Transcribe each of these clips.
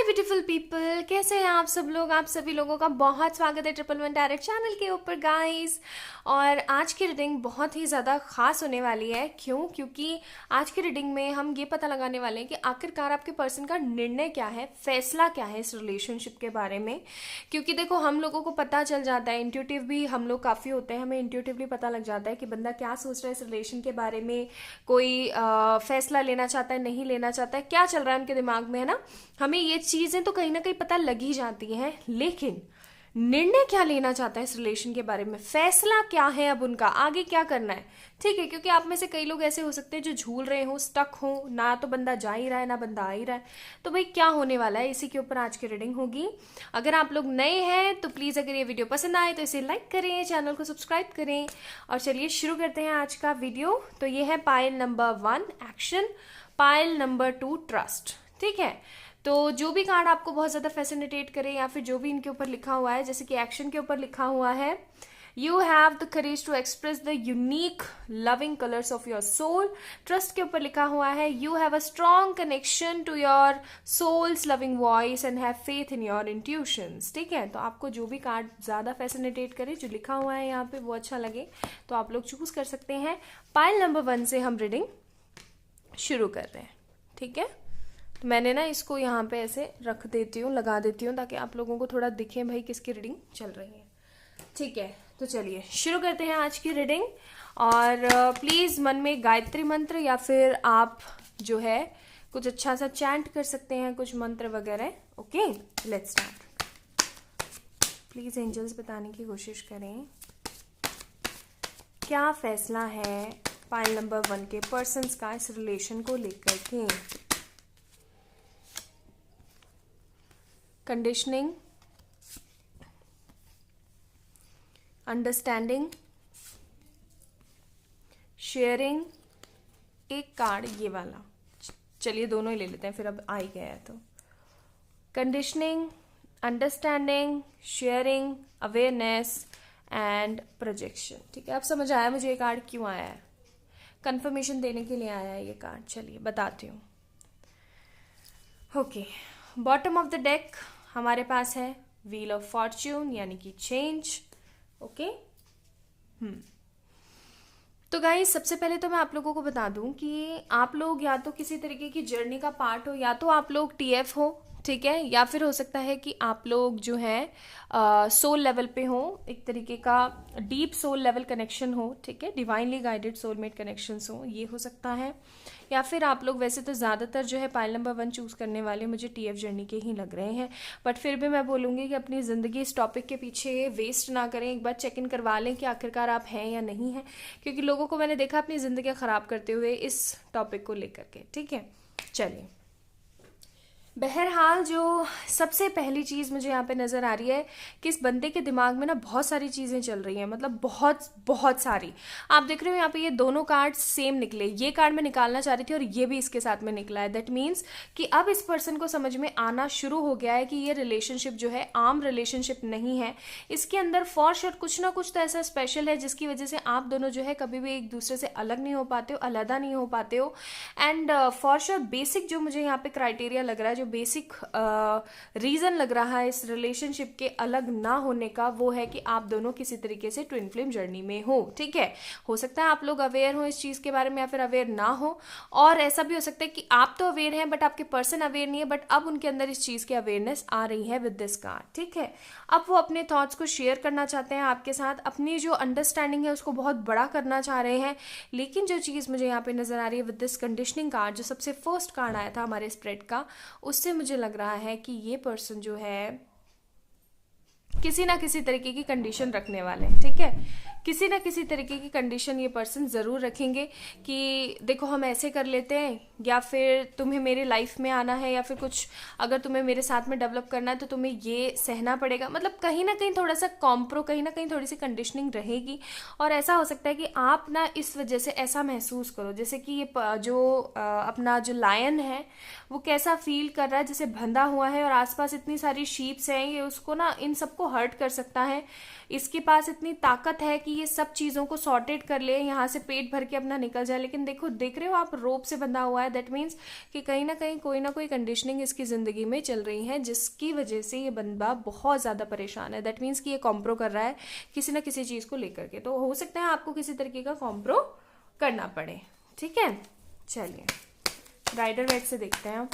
Beautiful people, कैसे हैं आप सब लोग। आप सभी लोगों का बहुत स्वागत है 111 डायरेक्ट चैनल के ऊपर गाइस। और आज की रीडिंग बहुत ही ज़्यादा खास होने वाली है। क्योंकि आज की रीडिंग में हम ये पता लगाने वाले हैं कि आखिरकार आपके पर्सन का निर्णय क्या है, फैसला क्या है इस रिलेशनशिप के बारे में। क्योंकि देखो, हम लोगों को पता चल जाता है, इंट्यूटिव भी हम लोग काफ़ी होते हैं, हमें इंट्यूटिवली पता लग जाता है कि बंदा क्या सोच रहा है इस रिलेशन के बारे में, कोई फैसला लेना चाहता है, नहीं लेना चाहता है, क्या चल रहा है उनके दिमाग में, है ना। हमें ये चीजें तो कहीं ना कहीं पता लग ही जाती हैं, लेकिन निर्णय क्या लेना चाहता है इस रिलेशन के बारे में, फैसला क्या है अब उनका, आगे क्या करना है। ठीक है, क्योंकि आप में से कई लोग ऐसे हो सकते हैं जो झूल रहे हो, स्टक हो, ना तो बंदा जा ही रहा है ना बंदा आ ही रहा है। तो भाई क्या होने वाला है, इसी के ऊपर आज की रीडिंग होगी। अगर आप लोग नए हैं तो प्लीज, अगर ये वीडियो पसंद आए तो इसे लाइक करें, चैनल को सब्सक्राइब करें। और चलिए शुरू करते हैं आज का वीडियो। तो ये है pile number 1 action, pile number 2 trust. ठीक है, तो जो भी कार्ड आपको बहुत ज्यादा फैसिनेटेट करे या फिर जो भी इनके ऊपर लिखा हुआ है, जैसे कि एक्शन के ऊपर लिखा हुआ है, you have the courage to express the unique loving colours of your soul. Trust के ऊपर लिखा हुआ है, you have a strong connection to your soul's loving voice and have faith in your intuitions. ठीक है, तो आपको जो भी कार्ड ज्यादा फैसिनेटेट करे, जो लिखा हुआ है यहाँ पे, वो अच्छा लगे तो आप लोग चूज कर सकते हैं। पाइल नंबर 1 से हम रीडिंग शुरू कर रहे हैं। ठीक है, तो मैंने ना इसको यहाँ पे ऐसे रख देती हूँ, लगा देती हूँ, ताकि आप लोगों को थोड़ा दिखे भाई किसकी रीडिंग चल रही है। ठीक है, तो चलिए शुरू करते हैं आज की रीडिंग। और प्लीज मन में गायत्री मंत्र या फिर आप जो है कुछ अच्छा सा चैंट कर सकते हैं, कुछ मंत्र वगैरह। Okay, let's start. Please angels बताने की कोशिश करें क्या फैसला है पाइल नंबर 1 के पर्सन्स का इस रिलेशन को लेकर के। कंडीशनिंग, अंडरस्टैंडिंग, शेयरिंग, एक कार्ड ये वाला, चलिए दोनों ही ले लेते हैं, फिर अब आ ही गया है तो। Conditioning, understanding, sharing, awareness and projection. ठीक है, अब समझ आया मुझे ये कार्ड क्यों आया है, कंफर्मेशन देने के लिए आया है ये कार्ड। चलिए बताती हूँ। Okay, bottom of the deck हमारे पास है व्हील ऑफ फॉर्च्यून, यानी कि चेंज। ओके, तो गाइस सबसे पहले तो मैं आप लोगों को बता दूं कि आप लोग या तो किसी तरीके की जर्नी का पार्ट हो, या तो आप लोग टीएफ हो, ठीक है, या फिर हो सकता है कि आप लोग जो है सोल लेवल पे हो, एक तरीके का डीप सोल लेवल कनेक्शन हो। ठीक है, डिवाइनली गाइडेड सोलमेट कनेक्शंस हो, ये हो सकता है। या फिर आप लोग वैसे तो ज़्यादातर जो है पाइल नंबर 1 चूज करने वाले मुझे टीएफ जर्नी के ही लग रहे हैं, बट फिर भी मैं बोलूँगी कि अपनी ज़िंदगी इस टॉपिक के पीछे वेस्ट ना करें, एक बार चेक इन करवा लें कि आखिरकार आप हैं या नहीं हैं। क्योंकि लोगों को मैंने देखा अपनी ज़िंदगी ख़राब करते हुए इस टॉपिक को लेकर के। ठीक है, चलिए। बहरहाल जो सबसे पहली चीज़ मुझे यहाँ पे नज़र आ रही है कि इस बंदे के दिमाग में ना बहुत सारी चीज़ें चल रही हैं, मतलब बहुत बहुत सारी। आप देख रहे हो यहाँ पे ये दोनों कार्ड सेम निकले, ये कार्ड मैं निकालना चाह रही थी और ये भी इसके साथ में निकला है। दैट मीन्स कि अब इस पर्सन को समझ में आना शुरू हो गया है कि ये रिलेशनशिप जो है आम रिलेशनशिप नहीं है। इसके अंदर फॉर श्योर कुछ ना कुछ तो ऐसा स्पेशल है जिसकी वजह से आप दोनों जो है कभी भी एक दूसरे से अलग नहीं हो पाते हो, अलहदा नहीं हो पाते हो। एंड फॉर श्योर बेसिक जो मुझे यहाँ पे क्राइटेरिया लग रहा है, बेसिक रीजन लग रहा है इस रिलेशनशिप के अलग ना होने का, वो है कि आप दोनों किसी तरीके से ट्विन फ्लेम जर्नी में हो। ठीक है, हो सकता है आप लोग अवेयर हो इस चीज के बारे में या फिर अवेयर ना हो, और ऐसा भी हो सकता है कि आप तो अवेयर हैं बट आपके पर्सन अवेयर नहीं है, बट अब उनके अंदर इस चीज की अवेयरनेस आ रही है विद दिस कार्ड। ठीक है, अब वो अपने थॉट्स को शेयर करना चाहते हैं आपके साथ, अपनी जो अंडरस्टैंडिंग है उसको बहुत बड़ा करना चाह रहे हैं। लेकिन जो चीज मुझे यहाँ पे नजर आ रही है विद दिस कंडीशनिंग कार्ड, जो सबसे फर्स्ट कार्ड आया था हमारे स्प्रेड का, उससे मुझे लग रहा है कि ये पर्सन जो है किसी ना किसी तरीके की कंडीशन रखने वाले हैं। ठीक है, किसी ना किसी तरीके की कंडीशन ये पर्सन ज़रूर रखेंगे कि देखो हम ऐसे कर लेते हैं, या फिर तुम्हें मेरे लाइफ में आना है, या फिर कुछ अगर तुम्हें मेरे साथ में डेवलप करना है तो तुम्हें ये सहना पड़ेगा। मतलब कहीं ना कहीं थोड़ा सा कॉम्प्रो, कहीं ना कहीं थोड़ी सी कंडीशनिंग रहेगी। और ऐसा हो सकता है कि आप ना इस वजह से ऐसा महसूस करो जैसे कि ये जो अपना जो लायन है वो कैसा फील कर रहा है, जैसे बंधा हुआ है और आसपास इतनी सारी शीप्स हैं, ये उसको ना इन सबको हर्ट कर सकता है, इसके पास इतनी ताकत है कि ये सब चीज़ों को सॉर्टेड कर ले, यहाँ से पेट भर के अपना निकल जाए। लेकिन देखो, देख रहे हो आप, रोप से बंधा हुआ है। दैट मीन्स कि कहीं ना कहीं कोई ना कोई कंडीशनिंग इसकी ज़िंदगी में चल रही है, जिसकी वजह से ये बंदा बहुत ज़्यादा परेशान है। दैट मीन्स कि ये कॉम्प्रो कर रहा है किसी ना किसी चीज़ को लेकर के। तो हो सकता है आपको किसी तरीके का कॉम्प्रो करना पड़े। ठीक है, चलिए राइडर वेट से देखते हैं।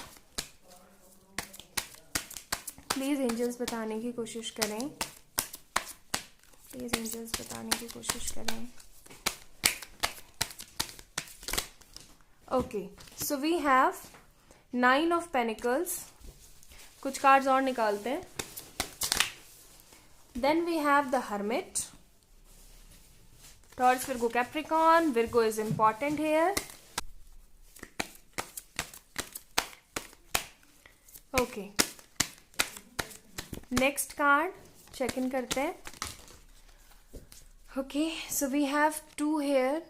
प्लीज़ एंजल्स बताने की कोशिश करें, प्लीज़ एंजल्स बताने की कोशिश करें। Okay, so we have 9 of pentacles. कुछ कार्ड्स और निकालते हैं। Then we have the hermit, Taurus, Virgo, Capricorn. Virgo is important here. Okay, next card check in करते हैं। Okay, so we have 2 here.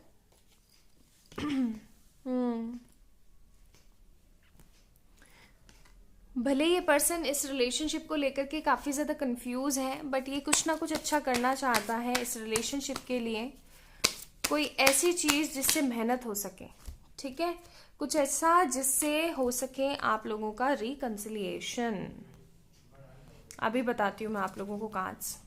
भले ये पर्सन इस रिलेशनशिप को लेकर के काफ़ी ज़्यादा कंफ्यूज है, बट ये कुछ ना कुछ अच्छा करना चाहता है इस रिलेशनशिप के लिए। कोई ऐसी चीज़ जिससे मेहनत हो सके, ठीक है, कुछ ऐसा जिससे हो सके आप लोगों का रिकंसिलिएशन। अभी बताती हूँ मैं आप लोगों को कार्ड्स।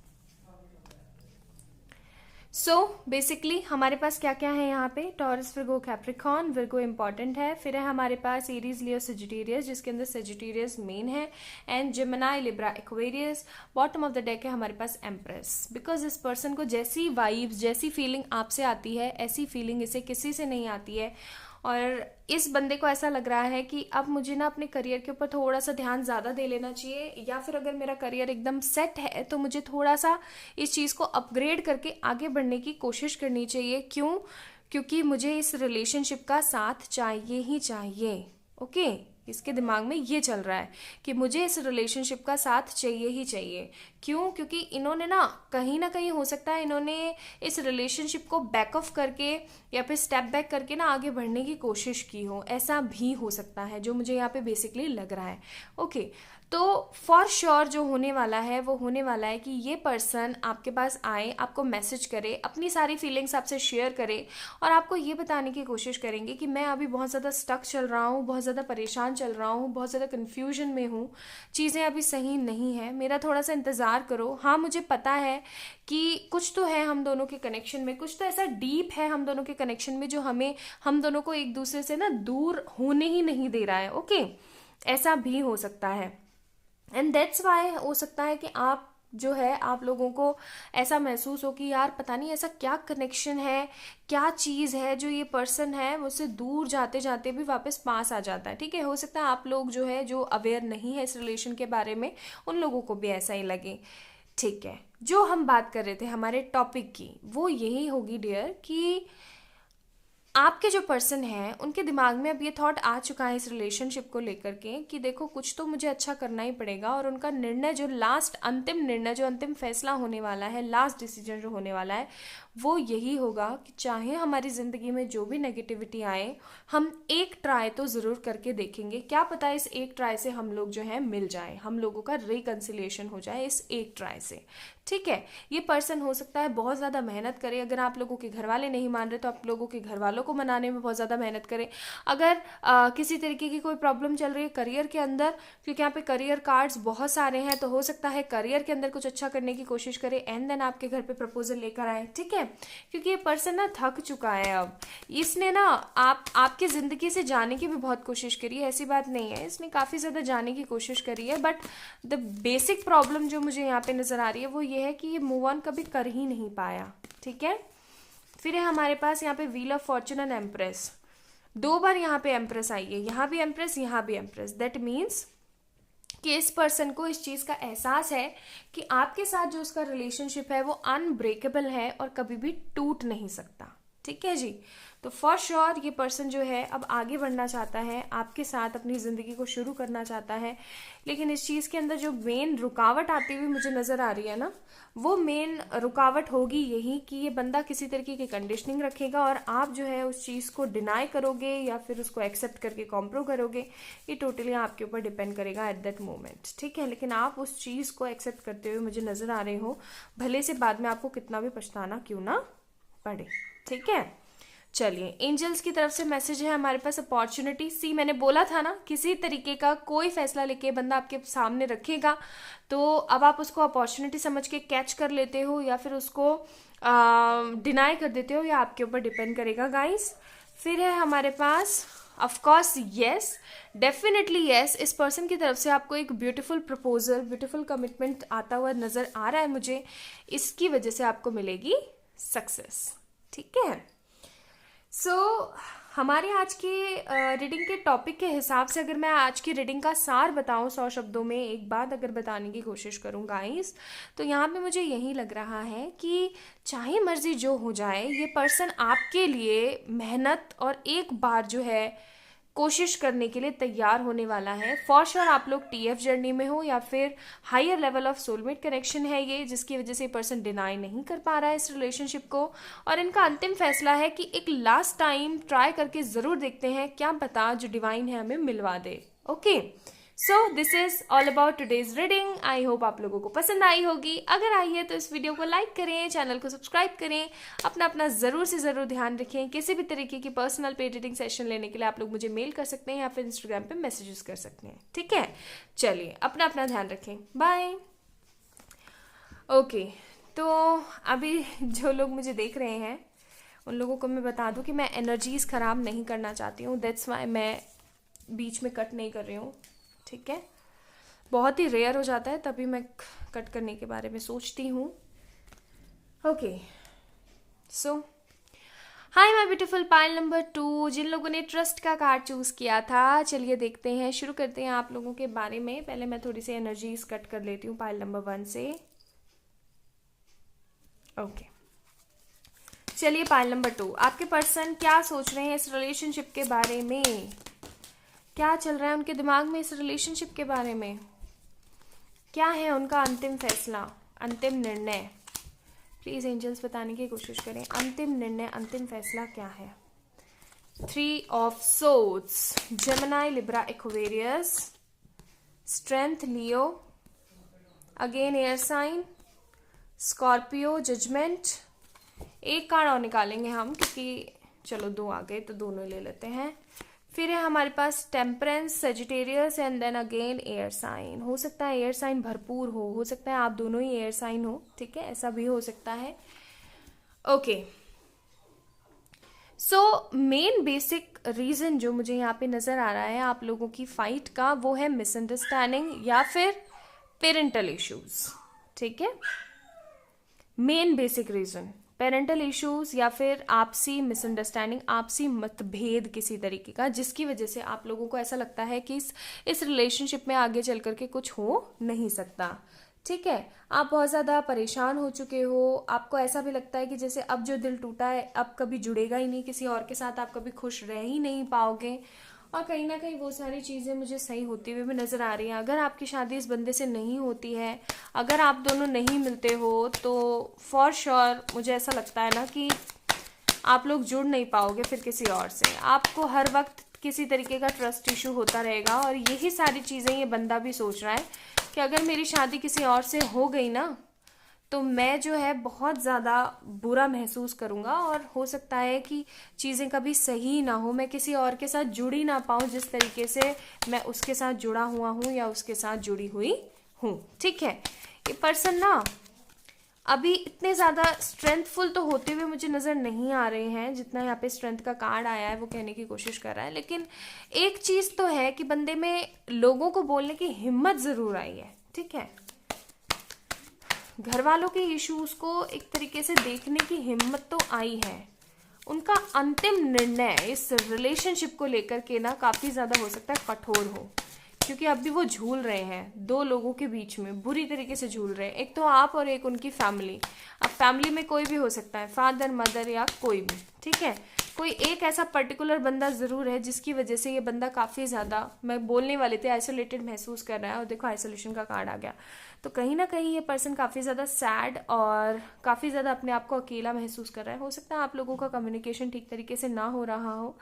सो बेसिकली हमारे पास क्या क्या है यहाँ पे, taurus, Virgo, Capricorn. Virgo important है। फिर है हमारे पास एरीज, लियो, सेजिटेरियस, जिसके अंदर सेजिटेरियस मेन है, and Gemini, Libra, Aquarius. Bottom of the deck है हमारे पास एम्प्रेस। बिकॉज इस पर्सन को जैसी वाइब्स, जैसी फीलिंग आपसे आती है, ऐसी फीलिंग इसे किसी से नहीं आती है। और इस बंदे को ऐसा लग रहा है कि अब मुझे ना अपने करियर के ऊपर थोड़ा सा ध्यान ज़्यादा दे लेना चाहिए, या फिर अगर मेरा करियर एकदम सेट है तो मुझे थोड़ा सा इस चीज़ को अपग्रेड करके आगे बढ़ने की कोशिश करनी चाहिए। क्यों? क्योंकि मुझे इस रिलेशनशिप का साथ चाहिए ही चाहिए। ओके, इसके दिमाग में ये चल रहा है कि मुझे इस रिलेशनशिप का साथ चाहिए ही चाहिए। क्यों? क्योंकि इन्होंने ना कहीं हो सकता है इन्होंने इस रिलेशनशिप को बैक ऑफ करके या फिर स्टेप बैक करके ना आगे बढ़ने की कोशिश की हो। ऐसा भी हो सकता है, जो मुझे यहाँ पे बेसिकली लग रहा है। ओके, तो फॉर श्योर जो होने वाला है वो होने वाला है कि ये पर्सन आपके पास आए, आपको मैसेज करे, अपनी सारी फीलिंग्स आपसे शेयर करे, और आपको ये बताने की कोशिश करेंगे कि मैं अभी बहुत ज़्यादा स्टक चल रहा हूँ, बहुत ज़्यादा परेशान चल रहा हूँ, बहुत ज़्यादा कन्फ्यूजन में हूँ, चीज़ें अभी सही नहीं है, मेरा थोड़ा सा इंतज़ार करो। हाँ, मुझे पता है कि कुछ तो है हम दोनों के कनेक्शन में, कुछ तो ऐसा डीप है हम दोनों के कनेक्शन में जो हम दोनों को एक दूसरे से ना दूर होने ही नहीं दे रहा है। ओके, ऐसा भी हो सकता है। एंड दैट्स वाई हो सकता है कि आप जो है, आप लोगों को ऐसा महसूस हो कि यार पता नहीं ऐसा क्या कनेक्शन है, क्या चीज़ है जो ये पर्सन है मुझसे दूर जाते जाते भी वापस पास आ जाता है। ठीक है, हो सकता है आप लोग जो है, जो अवेयर नहीं है इस रिलेशन के बारे में, उन लोगों को भी ऐसा ही लगे। ठीक है, जो हम बात कर रहे थे हमारे टॉपिक की, वो यही होगी डियर कि आपके जो पर्सन हैं उनके दिमाग में अब ये थॉट आ चुका है इस रिलेशनशिप को लेकर के कि देखो कुछ तो मुझे अच्छा करना ही पड़ेगा। और उनका निर्णय, जो लास्ट अंतिम निर्णय, जो अंतिम फैसला होने वाला है, लास्ट डिसीजन जो होने वाला है, वो यही होगा कि चाहे हमारी ज़िंदगी में जो भी नेगेटिविटी आए, हम एक ट्राई तो ज़रूर करके देखेंगे। क्या पता इस एक ट्राई से हम लोग जो है मिल जाए, हम लोगों का रिकंसिलिएशन हो जाए इस एक ट्राई से। ठीक है, ये पर्सन हो सकता है बहुत ज़्यादा मेहनत करे। अगर आप लोगों के घर वाले नहीं मान रहे तो आप लोगों के घर वालों को मनाने में बहुत ज़्यादा मेहनत करें। अगर किसी तरीके की कोई प्रॉब्लम चल रही है करियर के अंदर, क्योंकि यहाँ पे करियर कार्ड्स बहुत सारे हैं, तो हो सकता है करियर के अंदर कुछ अच्छा करने की कोशिश करे, एंड देन आपके घर पे प्रपोजल लेकर आए। ठीक है, क्योंकि ये पर्सन ना थक चुका है। अब इसने ना आपकी ज़िंदगी से जाने की भी बहुत कोशिश करी है, ऐसी बात नहीं है, इसने काफ़ी ज़्यादा जाने की कोशिश करी है। बट द बेसिक प्रॉब्लम जो मुझे यहाँ पे नज़र आ रही है वो ये है कि ये मूव ऑन कभी कर ही नहीं पाया। ठीक है, फिर है हमारे पास यहाँ पे wheel of Fortune and empress. 2 बार यहाँ पे एम्प्रेस आई है, यहाँ भी एम्प्रेस, यहाँ भी एम्प्रेस। दैट मीन्स कि इस पर्सन को इस चीज़ का एहसास है कि आपके साथ जो उसका रिलेशनशिप है वो अनब्रेकेबल है और कभी भी टूट नहीं सकता। ठीक है जी, तो फॉर श्योर ये पर्सन जो है अब आगे बढ़ना चाहता है, आपके साथ अपनी ज़िंदगी को शुरू करना चाहता है। लेकिन इस चीज़ के अंदर जो मेन रुकावट आती हुई मुझे नज़र आ रही है ना, वो मेन रुकावट होगी यही कि ये बंदा किसी तरीके की कंडीशनिंग रखेगा और आप जो है उस चीज़ को डिनाई करोगे या फिर उसको एक्सेप्ट करके कॉम्प्रो करोगे। ये टोटली आपके ऊपर डिपेंड करेगा एट दैट मोमेंट, ठीक है। लेकिन आप उस चीज़ को एक्सेप्ट करते हुए मुझे नज़र आ रहे हो, भले से बाद में आपको कितना भी पछताना क्यों ना पड़े, ठीक है। चलिए, एंजल्स की तरफ से मैसेज है हमारे पास अपॉर्चुनिटी। सी, मैंने बोला था ना, किसी तरीके का कोई फैसला लेके बंदा आपके सामने रखेगा तो अब आप उसको अपॉर्चुनिटी समझ के कैच कर लेते हो या फिर उसको डिनाई कर देते हो, या आपके ऊपर डिपेंड करेगा गाइस। फिर है हमारे पास of course yes, definitely yes. इस पर्सन की तरफ से आपको एक ब्यूटीफुल प्रपोजल, ब्यूटीफुल कमिटमेंट आता हुआ नजर आ रहा है मुझे। इसकी वजह से आपको मिलेगी सक्सेस, ठीक है। सो हमारे आज के रीडिंग के टॉपिक के हिसाब से अगर मैं आज की रीडिंग का सार बताऊं 100 शब्दों में, एक बात अगर बताने की कोशिश करूं गाइस, तो यहाँ पे मुझे यही लग रहा है कि चाहे मर्जी जो हो जाए, ये पर्सन आपके लिए मेहनत और एक बार जो है कोशिश करने के लिए तैयार होने वाला है। फॉर श्योर आप लोग टीएफ जर्नी में हो या फिर higher level of soulmate connection है ये, जिसकी वजह से पर्सन डिनाई नहीं कर पा रहा है इस रिलेशनशिप को। और इनका अंतिम फैसला है कि एक लास्ट टाइम ट्राई करके जरूर देखते हैं, क्या पता जो डिवाइन है हमें मिलवा दे। Okay, so this is all about today's reading. I hope आप लोगों को पसंद आई होगी। अगर आई है तो इस वीडियो को लाइक करें, चैनल को सब्सक्राइब करें, अपना जरूर से जरूर ध्यान रखें। किसी भी तरीके की पर्सनल पेड रीडिंग सेशन लेने के लिए आप लोग मुझे मेल कर सकते हैं या फिर इंस्टाग्राम पे मैसेजेस कर सकते हैं, ठीक है। चलिए, अपना ध्यान रखें, बाय। ओके, तो अभी जो लोग मुझे देख रहे हैं उन लोगों को मैं बता दूं कि मैं एनर्जीज खराब नहीं करना चाहती हूँ, दैट्स वाई मैं बीच में कट नहीं कर रही हूँ, ठीक है। बहुत ही रेयर हो जाता है तभी मैं कट करने के बारे में सोचती हूँ। Okay, so hi my beautiful pile number 2, जिन लोगों ने ट्रस्ट का कार्ड चूज किया था, चलिए देखते हैं, शुरू करते हैं आप लोगों के बारे में। पहले मैं थोड़ी सी एनर्जीज कट कर लेती हूँ पाइल नंबर 1 से। ओके, चलिए पाइल नंबर 2, आपके पर्सन क्या सोच रहे हैं इस रिलेशनशिप के बारे में, क्या चल रहा है उनके दिमाग में इस रिलेशनशिप के बारे में, क्या है उनका अंतिम फैसला, अंतिम निर्णय। प्लीज एंजल्स बताने की कोशिश करें, अंतिम निर्णय, अंतिम फैसला क्या है। 3 of swords, Gemini, Libra, Aquarius, strength, Leo, again air sign, Scorpio, judgement. एक कार्ड और निकालेंगे हम क्योंकि चलो 2 आ गए तो दोनों ले लेते हैं। फिर है हमारे पास temperance, Sagittarius and then again air sign. हो सकता है एयर साइन भरपूर हो सकता है आप दोनों ही एयर साइन हो, ठीक है, ऐसा भी हो सकता है। Okay, so main basic reason जो मुझे यहाँ पे नजर आ रहा है आप लोगों की फाइट का, वो है मिसअंडरस्टैंडिंग या फिर पेरेंटल इश्यूज, ठीक है। Main basic reason parental issues या फिर आपसी मिसअंडरस्टैंडिंग, आपसी मतभेद किसी तरीके का, जिसकी वजह से आप लोगों को ऐसा लगता है कि इस रिलेशनशिप में आगे चल करके कुछ हो नहीं सकता, ठीक है। आप बहुत ज़्यादा परेशान हो चुके हो, आपको ऐसा भी लगता है कि जैसे अब जो दिल टूटा है अब कभी जुड़ेगा ही नहीं किसी और के साथ, आप कभी खुश रह ही नहीं पाओगे। और कहीं ना कहीं वो सारी चीज़ें मुझे सही होती हुई भी नज़र आ रही हैं। अगर आपकी शादी इस बंदे से नहीं होती है, अगर आप दोनों नहीं मिलते हो, तो फॉर श्योर मुझे ऐसा लगता है ना कि आप लोग जुड़ नहीं पाओगे फिर किसी और से। आपको हर वक्त किसी तरीके का ट्रस्ट इशू होता रहेगा और यही सारी चीज़ें ये बंदा भी सोच रहा है कि अगर मेरी शादी किसी और से हो गई ना तो मैं जो है बहुत ज़्यादा बुरा महसूस करूँगा और हो सकता है कि चीज़ें कभी सही ना हो, मैं किसी और के साथ जुड़ ही ना पाऊँ जिस तरीके से मैं उसके साथ जुड़ा हुआ हूँ या उसके साथ जुड़ी हुई हूँ, ठीक है। ये पर्सन ना अभी इतने ज़्यादा स्ट्रेंथफुल तो होते हुए मुझे नज़र नहीं आ रहे हैं जितना यहाँ पे स्ट्रेंथ का कार्ड आया है वो कहने की कोशिश कर रहा है। लेकिन एक चीज़ तो है कि बंदे में लोगों को बोलने की हिम्मत ज़रूर आई है, ठीक है। घर वालों के इश्यूज को एक तरीके से देखने की हिम्मत तो आई है। उनका अंतिम निर्णय इस रिलेशनशिप को लेकर के ना काफ़ी ज़्यादा हो सकता है कठोर हो, क्योंकि अब भी वो झूल रहे हैं 2 लोगों के बीच में, बुरी तरीके से झूल रहे हैं। एक तो आप और एक उनकी फैमिली। अब फैमिली में कोई भी हो सकता है, फादर मदर या कोई भी, ठीक है। कोई एक ऐसा पर्टिकुलर बंदा ज़रूर है जिसकी वजह से ये बंदा काफ़ी ज़्यादा, मैं बोलने वाले थे, आइसोलेटेड महसूस कर रहा है। और देखो आइसोलेशन का कार्ड आ गया, तो कहीं ना कहीं ये पर्सन काफ़ी ज़्यादा सैड और काफ़ी ज़्यादा अपने आप को अकेला महसूस कर रहा है। हो सकता है आप लोगों का कम्युनिकेशन ठीक तरीके से ना हो रहा हो,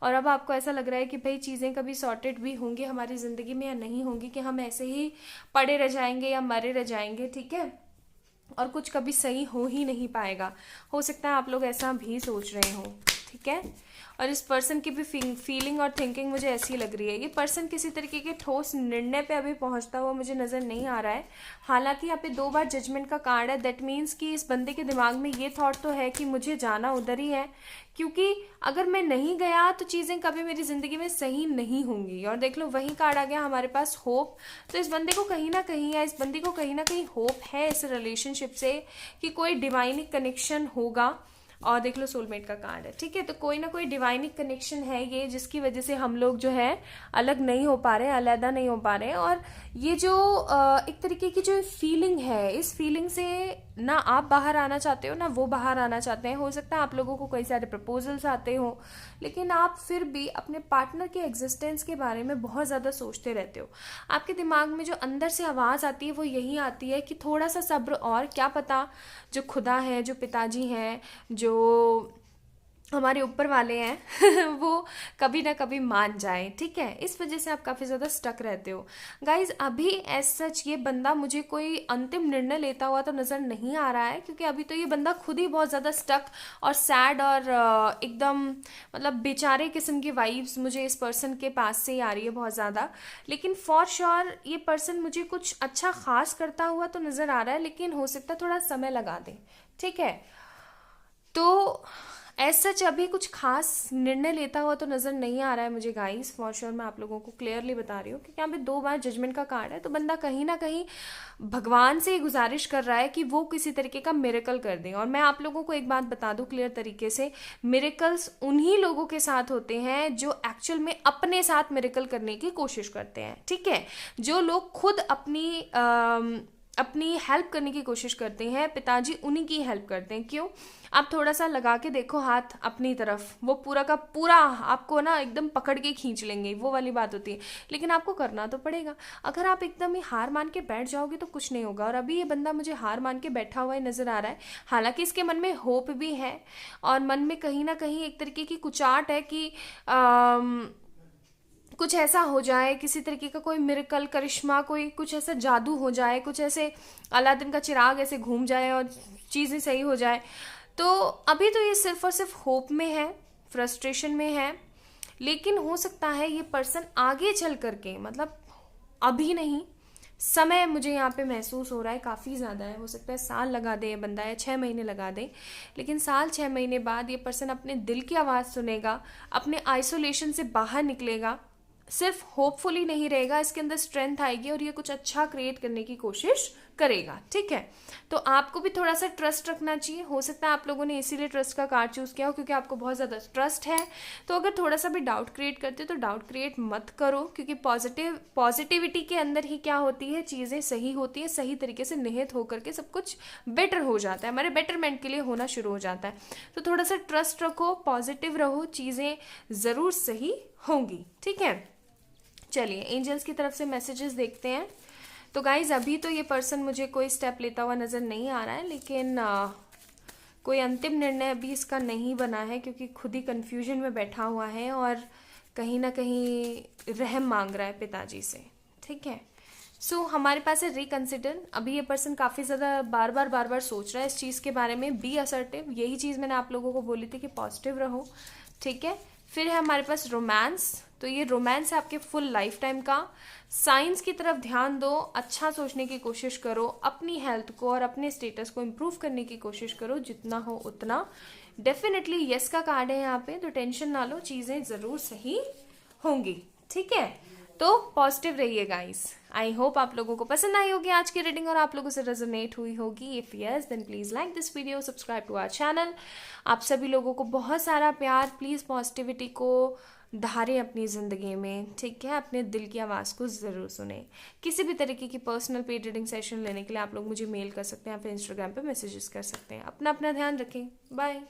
और अब आपको ऐसा लग रहा है कि भाई चीज़ें कभी सॉर्टेड भी होंगी हमारी ज़िंदगी में या नहीं होंगी, कि हम ऐसे ही पड़े रह जाएंगे या मरे रह जाएंगे, ठीक है, और कुछ कभी सही हो ही नहीं पाएगा। हो सकता है आप लोग ऐसा भी सोच रहे हो, ठीक है। और इस पर्सन की भी फीलिंग और थिंकिंग मुझे ऐसी लग रही है। ये पर्सन किसी तरीके के ठोस निर्णय पे अभी पहुंचता हुआ मुझे नज़र नहीं आ रहा है। हालांकि यहाँ पे 2 बार जजमेंट का कार्ड है। दैट मीन्स कि इस बंदे के दिमाग में ये थॉट तो है कि मुझे जाना उधर ही है, क्योंकि अगर मैं नहीं गया तो चीज़ें कभी मेरी ज़िंदगी में सही नहीं होंगी। और देख लो वही कार्ड आ गया हमारे पास, होप। तो इस बंदे को कहीं ना कहीं या इस बंदी को कहीं ना कहीं होप है इस रिलेशनशिप से कि कोई डिवाइनिक कनेक्शन होगा। और देख लो सोलमेट का कार्ड है, ठीक है। तो कोई ना कोई डिवाइनिक कनेक्शन है ये, जिसकी वजह से हम लोग जो है अलग नहीं हो पा रहे, अलहदा नहीं हो पा रहे। और ये जो एक तरीके की जो फीलिंग है, इस फीलिंग से ना आप बाहर आना चाहते हो ना वो बाहर आना चाहते हैं। हो सकता है आप लोगों को कई सारे प्रपोजल्स आते हो, लेकिन आप फिर भी अपने पार्टनर के एग्जिस्टेंस के बारे में बहुत ज़्यादा सोचते रहते हो। आपके दिमाग में जो अंदर से आवाज़ आती है वो यही आती है कि थोड़ा सा सब्र, और क्या पता जो खुदा है, जो पिताजी हैं, जो हमारे ऊपर वाले हैं वो कभी ना कभी मान जाए, ठीक है। इस वजह से आप काफ़ी ज़्यादा स्टक रहते हो गाइज। अभी एज सच ये बंदा मुझे कोई अंतिम निर्णय लेता हुआ तो नज़र नहीं आ रहा है, क्योंकि अभी तो ये बंदा खुद ही बहुत ज़्यादा स्टक और सैड और एकदम मतलब बेचारे किस्म की वाइब्स मुझे इस पर्सन के पास से ही आ रही है बहुत ज़्यादा। लेकिन फॉर श्योर ये पर्सन मुझे कुछ अच्छा खास करता हुआ तो नज़र आ रहा है, लेकिन हो सकता है थोड़ा समय लगा दे, ठीक है। तो एज सच अभी कुछ खास निर्णय लेता हुआ तो नज़र नहीं आ रहा है मुझे गाइस, फॉर श्योर मैं आप लोगों को क्लियरली बता रही हूँ, क्योंकि यहाँ पे 2 बार जजमेंट का कार्ड है। तो बंदा कहीं ना कहीं भगवान से गुजारिश कर रहा है कि वो किसी तरीके का मिरेकल कर दें। और मैं आप लोगों को एक बात बता दूं क्लियर तरीके से, मिरेकल्स उन्हीं लोगों के साथ होते हैं जो एक्चुअल में अपने साथ मिरेकल करने की कोशिश करते हैं, ठीक है। जो लोग खुद अपनी हेल्प करने की कोशिश करते हैं, पिताजी उन्हीं की हेल्प करते हैं। क्यों? आप थोड़ा सा लगा के देखो हाथ अपनी तरफ, वो पूरा का पूरा आपको ना एकदम पकड़ के खींच लेंगे, वो वाली बात होती है। लेकिन आपको करना तो पड़ेगा। अगर आप एकदम ही हार मान के बैठ जाओगे तो कुछ नहीं होगा। और अभी ये बंदा मुझे हार मान के बैठा हुआ ही नजर आ रहा है। हालांकि इसके मन में होप भी है, और मन में कहीं ना कहीं एक तरीके की कुचाहट है कि कुछ ऐसा हो जाए, किसी तरीके का कोई मिरेकल, करिश्मा, कोई कुछ ऐसा जादू हो जाए, कुछ ऐसे अलादीन का चिराग ऐसे घूम जाए और चीज़ें सही हो जाए। तो अभी तो ये सिर्फ और सिर्फ होप में है, फ्रस्ट्रेशन में है। लेकिन हो सकता है ये पर्सन आगे चल करके, मतलब अभी नहीं, समय मुझे यहाँ पे महसूस हो रहा है काफ़ी ज़्यादा है। हो सकता है साल लगा दे बंदा, या 6 महीने लगा दे, लेकिन साल 6 महीने बाद ये पर्सन अपने दिल की आवाज़ सुनेगा, अपने आइसोलेशन से बाहर निकलेगा, सिर्फ होपफुली नहीं रहेगा, इसके अंदर स्ट्रेंथ आएगी और ये कुछ अच्छा क्रिएट करने की कोशिश करेगा, ठीक है। तो आपको भी थोड़ा सा ट्रस्ट रखना चाहिए। हो सकता है आप लोगों ने इसीलिए ट्रस्ट का कार्ड चूज किया हो क्योंकि आपको बहुत ज़्यादा ट्रस्ट है। तो अगर थोड़ा सा भी डाउट क्रिएट करते हो तो डाउट क्रिएट मत करो, क्योंकि पॉजिटिविटी के अंदर ही क्या होती है, चीज़ें सही होती है, सही तरीके से निहित होकर के सब कुछ बेटर हो जाता है, हमारे बेटरमेंट के लिए होना शुरू हो जाता है। तो थोड़ा सा ट्रस्ट रखो, पॉजिटिव रहो, चीज़ें ज़रूर सही होंगी, ठीक है। चलिए एंजल्स की तरफ से मैसेजेस देखते हैं। तो गाइज अभी तो ये पर्सन मुझे कोई स्टेप लेता हुआ नज़र नहीं आ रहा है, लेकिन कोई अंतिम निर्णय अभी इसका नहीं बना है, क्योंकि खुद ही कंफ्यूजन में बैठा हुआ है और कहीं ना कहीं रहम मांग रहा है पिताजी से, ठीक है। सो हमारे पास है रिकंसिडर। अभी ये पर्सन काफ़ी ज़्यादा बार बार सोच रहा है इस चीज़ के बारे में। बी असर्टिव, यही चीज़ मैंने आप लोगों को बोली थी कि पॉजिटिव रहो, ठीक है। फिर है हमारे पास रोमांस। तो ये रोमांस है आपके फुल लाइफ टाइम का। साइंस की तरफ ध्यान दो, अच्छा सोचने की कोशिश करो, अपनी हेल्थ को और अपने स्टेटस को इम्प्रूव करने की कोशिश करो जितना हो उतना। डेफिनेटली यस का कार्ड है यहाँ पे, तो टेंशन ना लो, चीज़ें ज़रूर सही होंगी, ठीक है। तो पॉजिटिव रहिए गाइस। आई होप आप लोगों को पसंद आई होगी आज की रीडिंग और आप लोगों से रेजोनेट हुई होगी। If yes then please like this video, subscribe to our channel. आप सभी लोगों को बहुत सारा प्यार। प्लीज पॉजिटिविटी को धारें अपनी ज़िंदगी में, ठीक है। अपने दिल की आवाज़ को ज़रूर सुने। किसी भी तरीके की पर्सनल पेड रीडिंग सेशन लेने के लिए आप लोग मुझे मेल कर सकते हैं या फिर इंस्टाग्राम पे मैसेजेस कर सकते हैं। अपना ध्यान रखें। बाय।